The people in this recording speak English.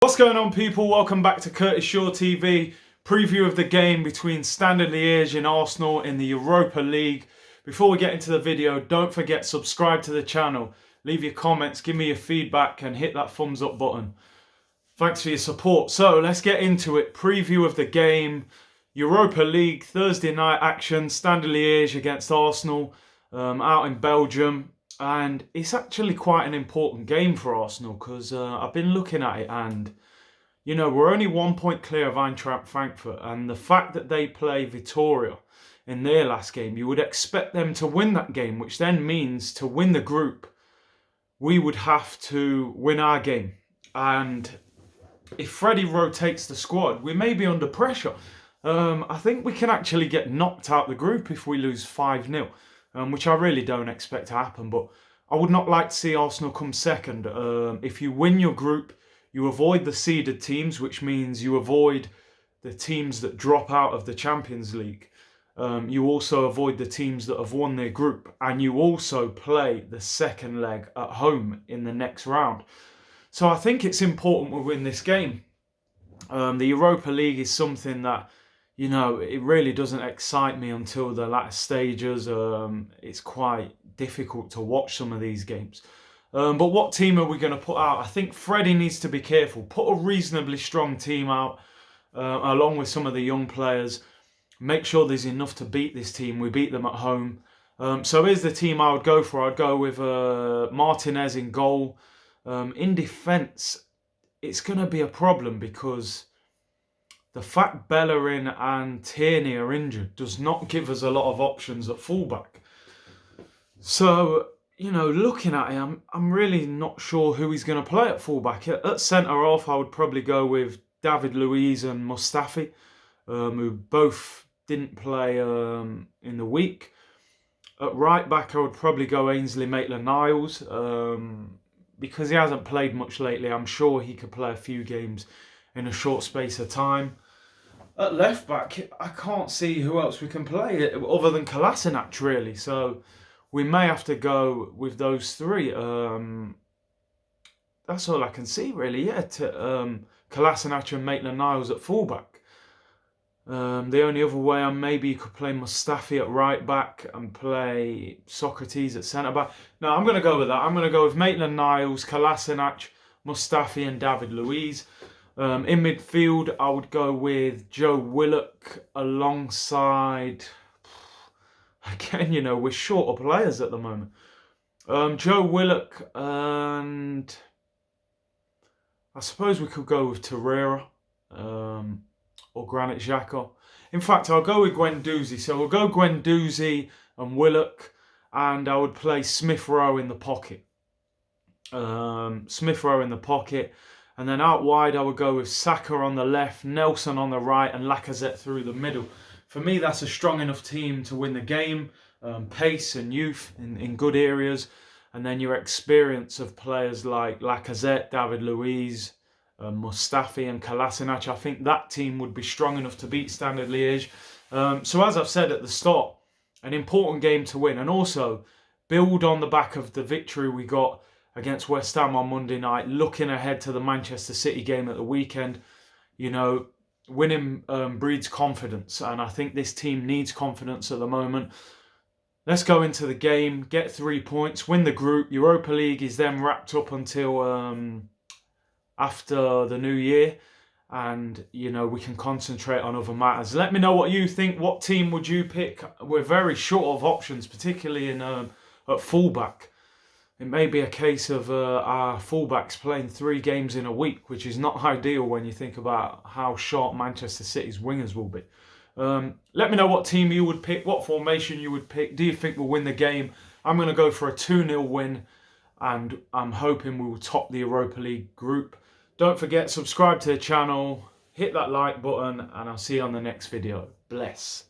What's going on, people? Welcome back to Curtis Shaw TV. Preview of the game between Standard Liège and Arsenal in the Europa League. Before we get into the video, don't forget subscribe to the channel, leave your comments, give me your feedback and hit that thumbs up button. Thanks for your support. So let's get into it. Preview of the game, Europa League, Thursday night action, Standard Liège against Arsenal out in Belgium. And it's actually quite an important game for Arsenal because I've been looking at it and, you know, we're only 1 point clear of Eintracht Frankfurt. And the fact that they play Vitoria in their last game, you would expect them to win that game, which then means to win the group, we would have to win our game. And if Freddie rotates the squad, we may be under pressure. I think we can actually get knocked out the group if we lose 5-0. Which I really don't expect to happen, but I would not like to see Arsenal come second. If you win your group, you avoid the seeded teams, which means you avoid the teams that drop out of the Champions League. You also avoid the teams that have won their group, and you also play the second leg at home in the next round. So I think it's important we win this game. The Europa League is something that, you know, it really doesn't excite me until the latter stages. It's quite difficult to watch some of these games. But what team are we going to put out? I think Freddie needs to be careful. Put a reasonably strong team out, along with some of the young players. Make sure there's enough to beat this team. We beat them at home. So here's the team I would go for. I'd go with Martinez in goal. In defence, it's going to be a problem because the fact Bellerin and Tierney are injured does not give us a lot of options at fullback. So, you know, looking at him, I'm really not sure who he's going to play at fullback. At centre-half, I would probably go with David Luiz and Mustafi, who both didn't play in the week. At right-back, I would probably go Ainsley Maitland-Niles. Because he hasn't played much lately, I'm sure he could play a few games in a short space of time. At left back, I can't see who else we can play other than Kolasinac, really. So we may have to go with those three. That's all I can see, really. Yeah, Kolasinac and Maitland-Niles at fullback. The only other way, maybe you could play Mustafi at right back and play Socrates at centre back. No, I'm going to go with that. I'm going to go with Maitland-Niles, Kolasinac, Mustafi and David Luiz. In midfield, I would go with Joe Willock alongside, again, you know, we're short of players at the moment. Joe Willock, and I suppose we could go with Torreira or Granit Xhaka. In fact, I'll go with Guendouzi. So we'll go Guendouzi and Willock, and I would play Smith Rowe in the pocket. Smith Rowe in the pocket. And then out wide, I would go with Saka on the left, Nelson on the right, and Lacazette through the middle. For me, that's a strong enough team to win the game. Pace and youth in good areas. And then your experience of players like Lacazette, David Luiz, Mustafi and Kolasinac. I think that team would be strong enough to beat Standard Liège. So as I've said at the start, an important game to win. And also build on the back of the victory we got against West Ham on Monday night, looking ahead to the Manchester City game at the weekend. You know, winning breeds confidence, and I think this team needs confidence at the moment. Let's go into the game, get 3 points, win the group. Europa League is then wrapped up until after the new year, and, you know, we can concentrate on other matters. Let me know what you think. What team would you pick? We're very short of options, particularly in at fullback. It may be a case of our fullbacks playing 3 games in a week, which is not ideal when you think about how short Manchester City's wingers will be. Let me know what team you would pick, what formation you would pick. Do you think we'll win the game? I'm going to go for a 2-0 win, and I'm hoping we will top the Europa League group. Don't forget, subscribe to the channel, hit that like button, and I'll see you on the next video. Bless.